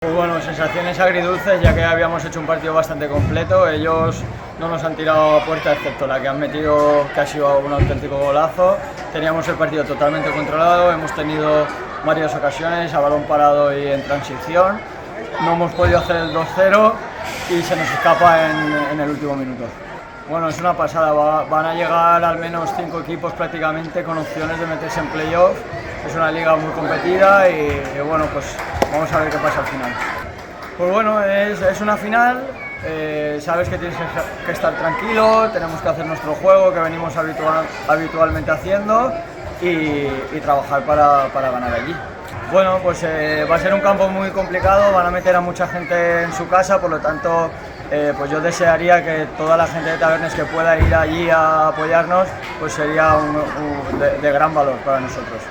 Pues bueno, sensaciones agridulces, ya que habíamos hecho un partido bastante completo. Ellos no nos han tirado a puerta, excepto la que han metido, que ha sido un auténtico golazo. Teníamos el partido totalmente controlado, hemos tenido varias ocasiones a balón parado y en transición. No hemos podido hacer el 2-0 y se nos escapa en el último minuto. Bueno, es una pasada, van a llegar al menos 5 equipos prácticamente con opciones de meterse en playoff. Es una liga muy competida y bueno, pues vamos a ver qué pasa al final. Pues bueno, es una final, sabes que tienes que estar tranquilo, tenemos que hacer nuestro juego que venimos habitualmente haciendo y trabajar para ganar allí. Bueno, pues va a ser un campo muy complicado, van a meter a mucha gente en su casa, por lo tanto pues yo desearía que toda la gente de Tabernes que pueda ir allí a apoyarnos, pues sería de gran valor para nosotros.